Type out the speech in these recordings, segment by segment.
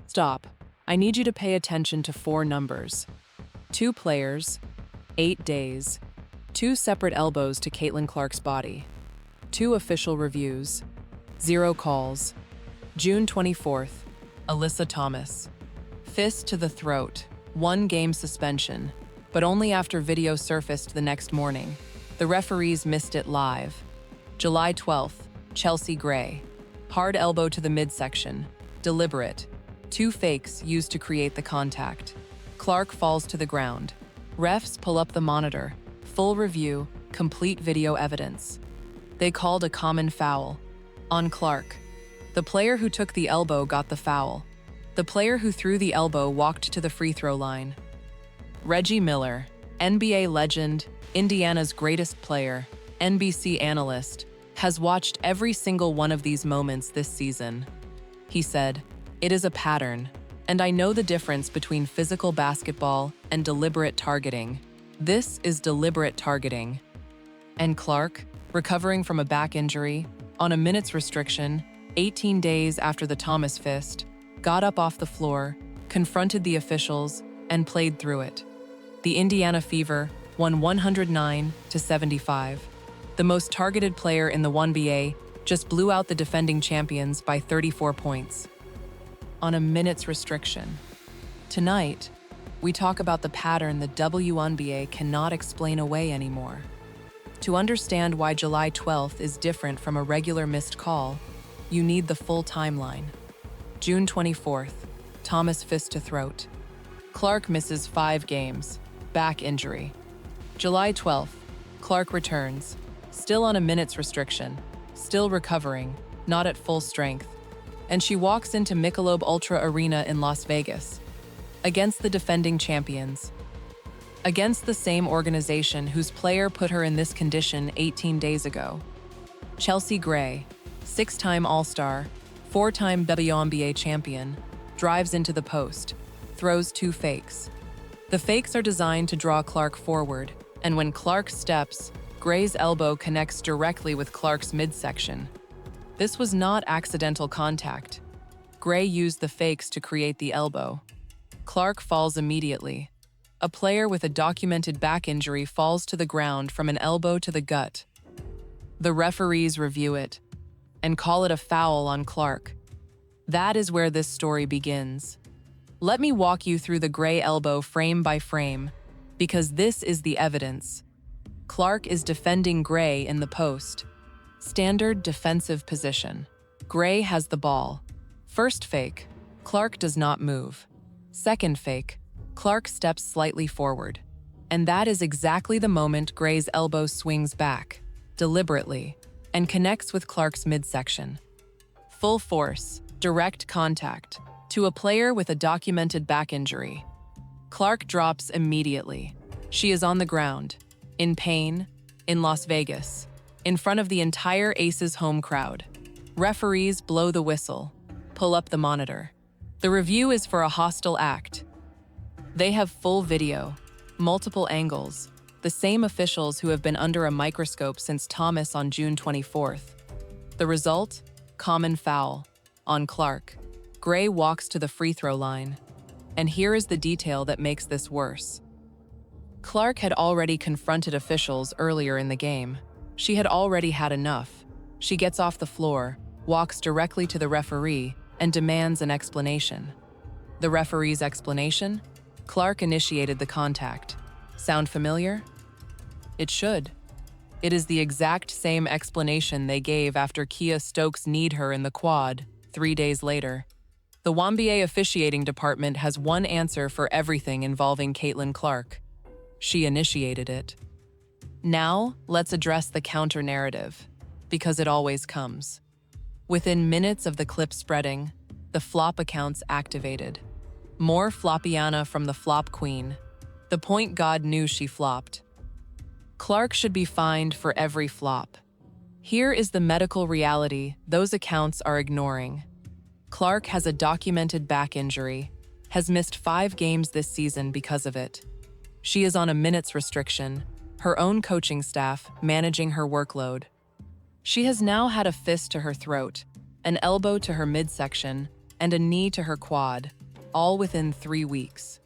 Stop. I need you to pay attention to four numbers. 2 players, 8 days, 2 separate elbows to Caitlin Clark's body, 2 official reviews, 0 calls. June 24th, Alyssa Thomas. Fist to the throat, 1 game suspension, but only after video surfaced the next morning. The referees missed it live. July 12th, Chelsea Gray. Hard elbow to the midsection, deliberate. 2 fakes used to create the contact. Clark falls to the ground. Refs pull up the monitor. Full review, complete video evidence. They called a common foul. On Clark. The player who took the elbow got the foul. The player who threw the elbow walked to the free throw line. Reggie Miller, NBA legend, Indiana's greatest player, NBC analyst, has watched every single one of these moments this season. He said, "It is a pattern, and I know the difference between physical basketball and deliberate targeting. This is deliberate targeting." And Clark, recovering from a back injury, on a minutes restriction, 18 days after the Thomas fist, got up off the floor, confronted the officials, and played through it. The Indiana Fever won 109-75. The most targeted player in the WNBA just blew out the defending champions by 34 points. On a minutes restriction. Tonight, we talk about the pattern the WNBA cannot explain away anymore. To understand why July 12th is different from a regular missed call, you need the full timeline. June 24th, Thomas fist to throat. Clark misses 5 games, back injury. July 12th, Clark returns, still on a minutes restriction, still recovering, not at full strength, and she walks into Michelob Ultra Arena in Las Vegas, against the defending champions, against the same organization whose player put her in this condition 18 days ago. Chelsea Gray, 6-time All-Star, 4-time WNBA champion, drives into the post, throws 2 fakes. The fakes are designed to draw Clark forward, and when Clark steps, Gray's elbow connects directly with Clark's midsection. This was not accidental contact. Gray used the fakes to create the elbow. Clark falls immediately. A player with a documented back injury falls to the ground from an elbow to the gut. The referees review it and call it a foul on Clark. That is where this story begins. Let me walk you through the Gray elbow frame by frame, because this is the evidence. Clark is defending Gray in the post. Standard defensive position. Gray has the ball. First fake, Clark does not move. Second fake, Clark steps slightly forward. And that is exactly the moment Gray's elbow swings back, deliberately, and connects with Clark's midsection. Full force, direct contact, to a player with a documented back injury. Clark drops immediately. She is on the ground, in pain, in Las Vegas, in front of the entire Aces home crowd. Referees blow the whistle, pull up the monitor. The review is for a hostile act. They have full video, multiple angles, the same officials who have been under a microscope since Thomas on June 24th. The result? Common foul. On Clark. Gray walks to the free throw line. And here is the detail that makes this worse. Clark had already confronted officials earlier in the game. She had already had enough. She gets off the floor, walks directly to the referee, and demands an explanation. The referee's explanation? Clark initiated the contact. Sound familiar? It should. It is the exact same explanation they gave after Kia Stokes kneed her in the quad 3 days later. The WNBA officiating department has one answer for everything involving Caitlin Clark. She initiated it. Now, let's address the counter-narrative, because it always comes. Within minutes of the clip spreading, the flop accounts activated. More Floppiana from the flop queen. The point God knew she flopped. Clark should be fined for every flop. Here is the medical reality those accounts are ignoring. Clark has a documented back injury, has missed 5 games this season because of it. She is on a minutes restriction, her own coaching staff managing her workload. She has now had a fist to her throat, an elbow to her midsection, and a knee to her quad, all within 3 weeks.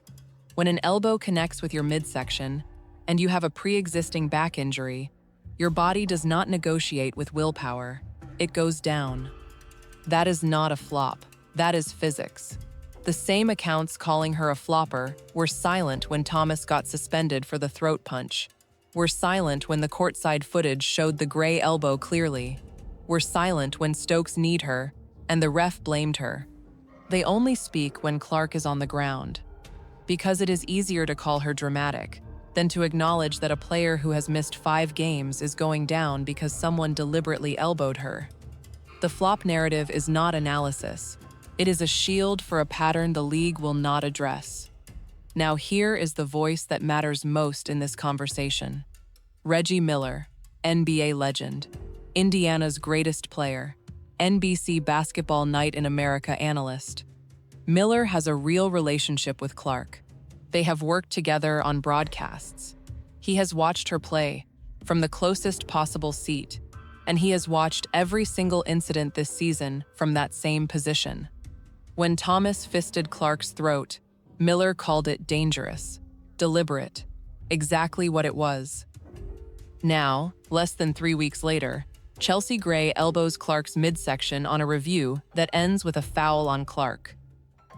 When an elbow connects with your midsection, and you have a pre-existing back injury, your body does not negotiate with willpower. It goes down. That is not a flop. That is physics. The same accounts calling her a flopper were silent when Thomas got suspended for the throat punch, were silent when the courtside footage showed the gray elbow clearly, were silent when Stokes kneed her and the ref blamed her. They only speak when Clark is on the ground, because it is easier to call her dramatic than to acknowledge that a player who has missed 5 games is going down because someone deliberately elbowed her. The flop narrative is not analysis. It is a shield for a pattern the league will not address. Now here is the voice that matters most in this conversation. Reggie Miller, NBA legend, Indiana's greatest player, NBC Basketball Night in America analyst. Miller has a real relationship with Clark. They have worked together on broadcasts. He has watched her play from the closest possible seat, and he has watched every single incident this season from that same position. When Thomas fisted Clark's throat, Miller called it dangerous, deliberate, exactly what it was. Now, less than 3 weeks later, Chelsea Gray elbows Clark's midsection on a review that ends with a foul on Clark.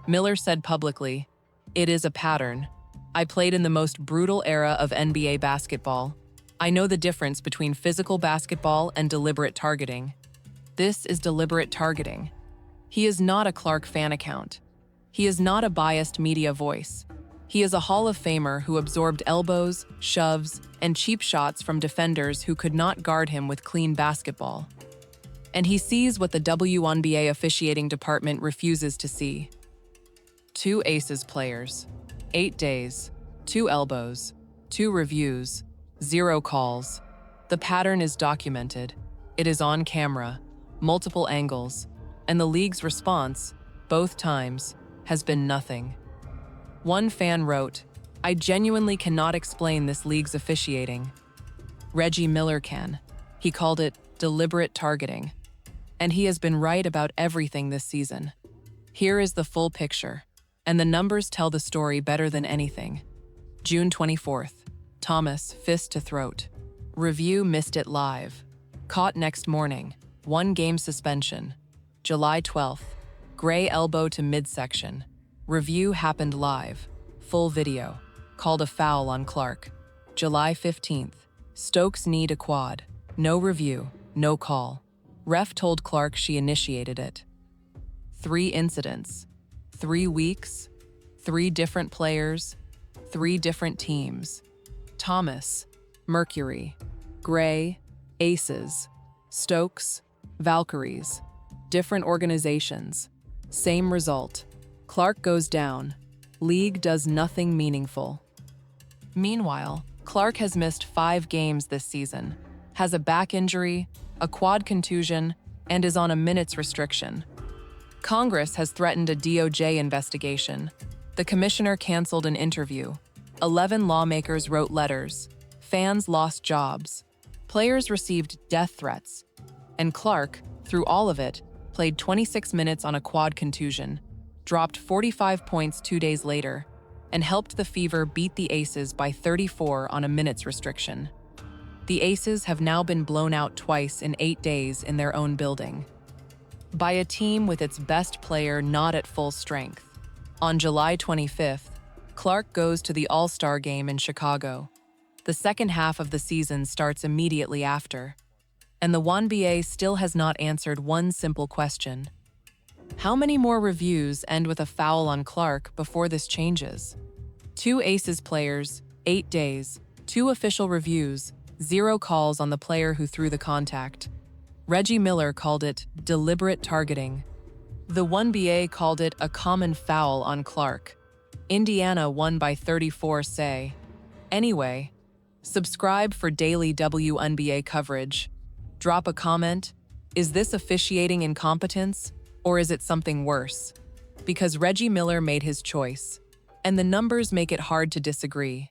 Miller said publicly, "It is a pattern. I played in the most brutal era of NBA basketball. I know the difference between physical basketball and deliberate targeting. This is deliberate targeting." He is not a Clark fan account. He is not a biased media voice. He is a Hall of Famer who absorbed elbows, shoves, and cheap shots from defenders who could not guard him with clean basketball. And he sees what the WNBA officiating department refuses to see. 2 aces players, 8 days, 2 elbows, 2 reviews, 0 calls. The pattern is documented. It is on camera, multiple angles, and the league's response, both times, has been nothing. One fan wrote, "I genuinely cannot explain this league's officiating." Reggie Miller can. He called it deliberate targeting. And he has been right about everything this season. Here is the full picture, and the numbers tell the story better than anything. June 24th, Thomas, fist to throat. Review missed it live. Caught next morning, 1 game suspension. July 12th, Gray elbow to midsection. Review happened live. Full video. Called a foul on Clark. July 15th, Stokes knee to quad. No review, no call. Ref told Clark she initiated it. 3 incidents. 3 weeks. 3 different players. 3 different teams. Thomas, Mercury. Gray, Aces. Stokes, Valkyries. Different organizations. Same result. Clark goes down. League does nothing meaningful. Meanwhile, Clark has missed 5 games this season, has a back injury, a quad contusion, and is on a minutes restriction. Congress has threatened a DOJ investigation. The commissioner canceled an interview. 11 lawmakers wrote letters. Fans lost jobs. Players received death threats. And Clark, through all of it, played 26 minutes on a quad contusion, dropped 45 points 2 days later, and helped the Fever beat the Aces by 34 on a minutes restriction. The Aces have now been blown out twice in 8 days in their own building, by a team with its best player not at full strength. On July 25th, Clark goes to the All-Star game in Chicago. The second half of the season starts immediately after, and the WNBA still has not answered one simple question. How many more reviews end with a foul on Clark before this changes? 2 Aces players, 8 days, 2 official reviews, 0 calls on the player who threw the contact. Reggie Miller called it deliberate targeting. The WNBA called it a common foul on Clark. Indiana won by 34 say. Anyway, subscribe for daily WNBA coverage. Drop a comment. Is this officiating incompetence, or is it something worse? Because Reggie Miller made his choice, and the numbers make it hard to disagree.